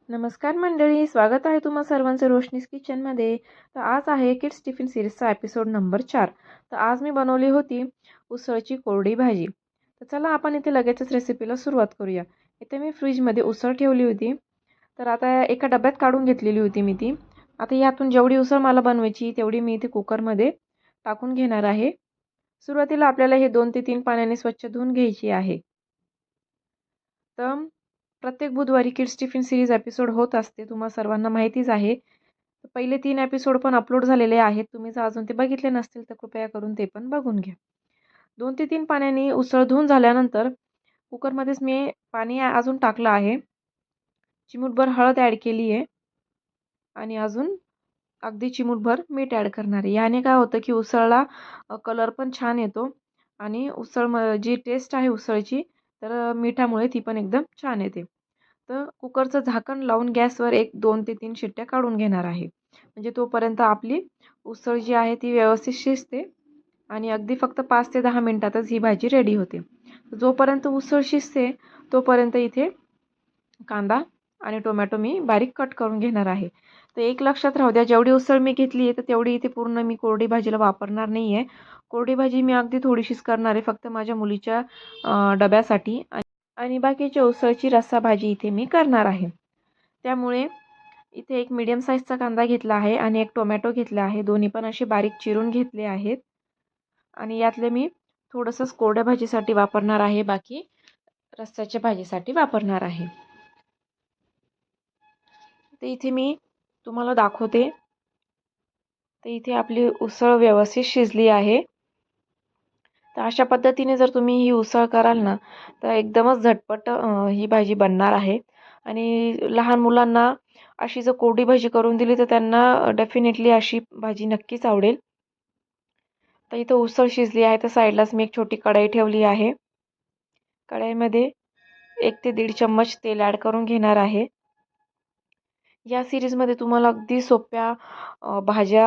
नमस्कार मंडळी, स्वागत आहे तुम्हा सर्वांचं रोशनीज किचनमध्ये. तर आज आहे किड्स टिफिन सिरीजचा एपिसोड नंबर 4. तर आज मी बनवली होती उसळची कोरडी भाजी. तर चला आपण इथे लगेचच रेसिपीला सुरुवात करूया. इथे मी फ्रीजमध्ये उसळ ठेवली होती. तर आता एका डब्यात काढून घेतलेली होती मी ती. आता यातून जेवढी उसळ मला बनवायची तेवढी मी इथे कुकरमध्ये टाकून घेणार आहे. सुरुवातीला आपल्याला हे 2 ते 3 पाण्याने स्वच्छ धुवून घ्यायची आहे. तर प्रत्येक बुधवारी किड्स टिफिन सिरीज एपिसोड होत असते, तुम्हा सर्वांना माहितीच आहे. पहिले 3 एपिसोड पण अपलोड झालेले आहेत. तुम्ही जर अजून ते बघितले नसतील तर कृपया करून ते पण बघून घ्या. 2 ते 3 पाण्याने उसळ धुवून झाल्यानंतर कुकरमध्येच मी पाणी अजून टाकलं आहे. चिमूटभर हळद ॲड केली आहे आणि अजून अगदी चिमूटभर मीठ ॲड करणार आहे. याने काय होतं की उसळला कलर पण छान येतो आणि जी टेस्ट आहे उसळची तर मिठामुळे ती पण एकदम छान येते. तर कुकरचं झाकण लावून गॅसवर 2 ते 3 शिट्ट्या काढून घेणार आहे. म्हणजे तोपर्यंत आपली उसळ जी आहे ती व्यवस्थित शिजते आणि अगदी फक्त 5 ते 10 मिनिटातच ही भाजी रेडी होते. जोपर्यंत उसळ शिजते तोपर्यंत इथे कांदा आणि टोमॅटो मी बारीक कट करून घेणार आहे. तर एक लक्षात राहू द्या, जेवढी उसळ मी घेतली आहे तर तेवढी इथे पूर्ण मी कोरडी भाजीला वापरणार नाही आहे. कोरडी भाजी मी अगदी थोडीशीच करणार आहे, फक्त माझ्या मुलीच्या डब्यासाठी आणि बाकीच्या उसळची रस्सा भाजी इथे मी करणार आहे. त्यामुळे इथे एक मीडियम साईजचा कांदा घेतला आहे आणि एक टोमॅटो घेतला आहे. दोन्ही पण असे बारीक चिरून घेतले आहेत आणि यातले मी थोडंसंच कोरड्या भाजीसाठी वापरणार आहे, बाकी रस्स्याच्या भाजीसाठी वापरणार आहे. तर इथे मी तुम्हाला दाखवते. तर इथे आपली उसळ व्यवस्थित शिजली आहे. तर अशा पद्धतीने जर तुम्ही ही उसळ कराल ना तर एकदमच झटपट ही भाजी बनणार आहे आणि लहान मुलांना अशी जर कोरडी भाजी करून दिली तर त्यांना डेफिनेटली अशी भाजी नक्कीच आवडेल. तर इथं उसळ शिजली आहे तर साईडलाच मी एक छोटी कढई ठेवली आहे. कढईमध्ये 1 ते 1.5 चम्मच तेल ॲड करून घेणार आहे. या सिरीजमध्ये तुम्हाला अगदी सोप्या भाज्या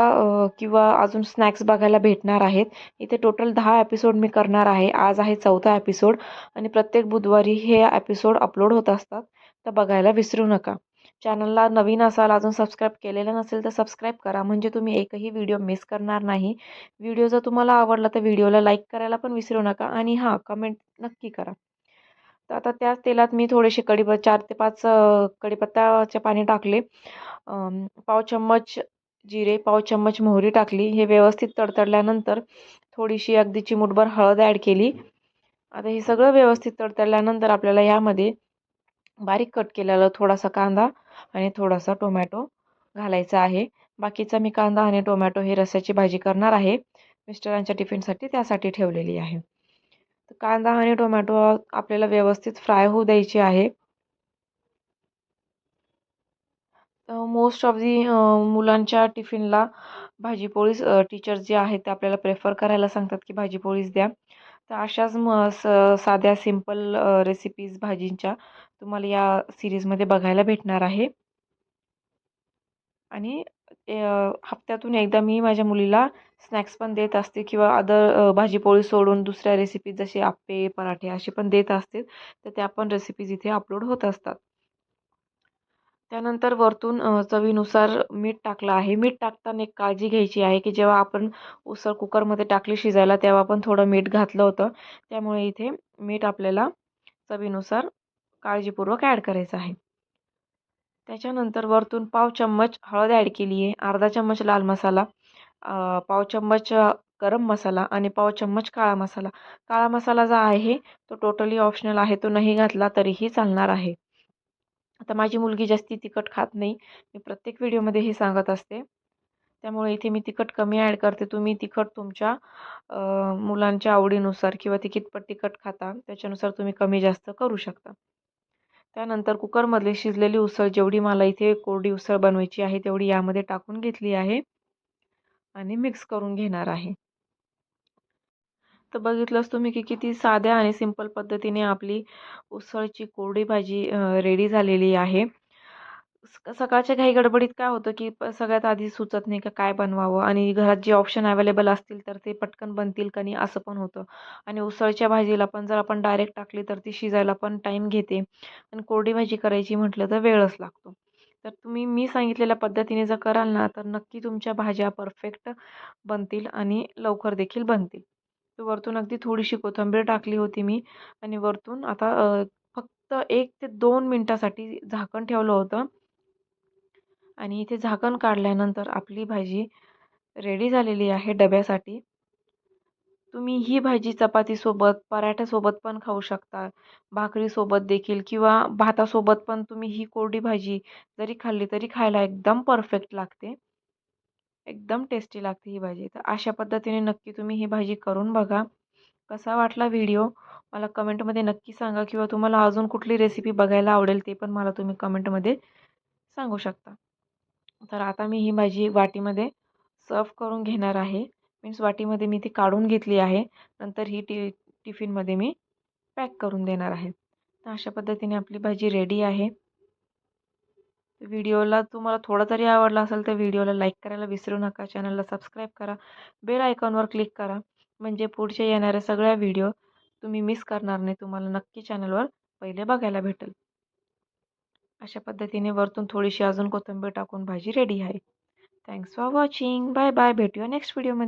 किंवा अजून स्नॅक्स बघायला भेटणार आहेत. इथे टोटल 10 एपिसोड मी करणार आहे. आज आहे 4था एपिसोड आणि प्रत्येक बुधवारी हे एपिसोड अपलोड होत असतात. तर बघायला विसरू नका. चॅनलला नवीन असाल, अजून सबस्क्राईब केलेलं नसेल तर सबस्क्राईब करा, म्हणजे तुम्ही एकही व्हिडिओ मिस करणार नाही. व्हिडिओ जर तुम्हाला आवडला तर व्हिडिओला लाईक करायला पण विसरू नका आणि हां, कमेंट नक्की करा. तर आता त्याच तेलात मी थोडेसे 4 ते 5 कढीपत्त्याचे पाणी टाकले. पाव चम्मच जिरे, पाव चम्मच मोहरी टाकली. हे व्यवस्थित तडतडल्यानंतर थोडीशी अगदी चिमूटभर हळद ॲड केली. आता हे सगळं व्यवस्थित तडतडल्यानंतर आपल्याला यामध्ये बारीक कट केलेला थोडासा कांदा आणि थोडासा टोमॅटो घालायचा आहे. बाकीचा मी कांदा आणि टोमॅटो हे रस्स्याची भाजी करणार आहे. मिस्टरांच्या टिफिनसाठी त्यासाठी ठेवलेली आहे. तर कांदा आणि टोमॅटो आपल्याला व्यवस्थित फ्राय होऊ द्यायचे आहे. मोस्ट ऑफ दी मुलांच्या टिफिनला भाजीपोळीच टीचर्स जे आहेत ते आपल्याला प्रेफर करायला सांगतात की भाजीपोळीच द्या. तर अशाच साध्या सिंपल रेसिपीज भाजींच्या तुम्हाला या सिरीजमध्ये बघायला भेटणार आहे. आणि हप्त्यातून एकदा मी माझ्या मुलीला स्नॅक्स पण देत असते किंवा अदर भाजीपोळी सोडून दुसऱ्या रेसिपीज जसे आप्पे, पराठे असे पण देत असते. तर त्या पण रेसिपीज इथे अपलोड होत असतात. त्यानंतर वरतून चवीनुसार मीठ टाकलं आहे. मीठ टाकताना एक काळजी घ्यायची आहे की जेव्हा आपण उसळ कुकरमध्ये टाकली शिजायला तेव्हा पण थोडं मीठ घातलं होतं. त्यामुळे इथे मीठ आपल्याला चवीनुसार काळजीपूर्वक ॲड करायचं आहे. त्याच्यानंतर वरतून पाव चम्मच हळद ॲड केली आहे. अर्धा चम्मच लाल मसाला, पाव चम्मच गरम मसाला आणि पाव चम्मच काळा मसाला. काळा मसाला जो आहे तो टोटली ऑप्शनल आहे. तो नाही घातला तरीही चालणार आहे. आता माझी मुलगी जास्ती तिखट खात नाही. मी प्रत्येक व्हिडिओमध्ये हे सांगत असते. त्यामुळे इथे मी तिखट कमी ॲड करते. तुम्ही तिखट तुमच्या मुलांच्या आवडीनुसार किंवा ते कितपत तिखट खाता त्याच्यानुसार तुम्ही कमी जास्त करू शकता. त्यानंतर कुकरमधली शिजलेली उसळ जेवढी मला इथे कोरडी उसळ बनवायची आहे तेवढी यामध्ये टाकून घेतली आहे आणि मिक्स करून घेणार आहे. तर बघितलंच तुम्ही की किती साध्या आणि सिंपल पद्धतीने आपली उसळची कोरडी भाजी रेडी झालेली आहे. सकाळच्या घाई गडबडीत काय होतं की सगळ्यात आधी सुचत नाही का काय बनवावं आणि घरात जे ऑप्शन अवेलेबल असतील तर ते पटकन बनतील का नाही असं पण होतं. आणि उसळच्या भाजीला पण जर आपण डायरेक्ट टाकली तर ती शिजायला पण टाईम घेते आणि कोरडी भाजी करायची म्हटलं तर वेळच लागतो. तर तुम्ही मी सांगितलेल्या पद्धतीने जर कराल ना तर नक्की तुमच्या भाज्या परफेक्ट बनतील आणि लवकर देखील बनतील. तर वरतून अगदी थोडीशी कोथिंबीर टाकली होती मी आणि वरतून आता फक्त 1 ते 2 मिनिटासाठी झाकण ठेवलं होतं आणि इथे झाकण काढल्यानंतर आपली भाजी रेडी झालेली आहे डब्यासाठी. तुम्ही ही भाजी चपातीसोबत, पराठ्यासोबत पण खाऊ शकता, भाकरीसोबत देखील किंवा भातासोबत पण तुम्ही ही कोरडी भाजी जरी खाल्ली तरी खायला एकदम परफेक्ट लागते. एकदम टेस्टी लागते ही भाजी. तर अशा पद्धतीने नक्की तुम्ही ही भाजी करून बघा. कसा वाटला व्हिडिओ मला कमेंटमध्ये नक्की सांगा किंवा तुम्हाला अजून कुठली रेसिपी बघायला आवडेल ते पण मला तुम्ही कमेंटमध्ये सांगू शकता. तर आता मी ही भाजी वाटीमध्ये सर्व्ह करून घेणार आहे. मीन्स वाटीमध्ये मी ती काढून घेतली आहे. नंतर ही टिफिनमध्ये मी पॅक करून देणार आहे. तर अशा पद्धतीने आपली भाजी रेडी आहे. व्हिडिओला तुम्हाला थोडा जरी आवडला असेल तर व्हिडिओला लाईक करायला विसरू नका. चॅनलला सबस्क्राईब करा. बेल आयकॉनवर क्लिक करा. म्हणजे पुढच्या येणाऱ्या सगळ्या व्हिडिओ तुम्ही मिस करणार नाही. तुम्हाला नक्की चॅनलवर पहिले बघायला भेटेल. अशा पद्धतीने वरतून थोडीशी अजून कोथिंबीर टाकून भाजी रेडी आहे. Thanks for watching. Bye bye. भेटूया नेक्स्ट व्हिडिओमध्ये.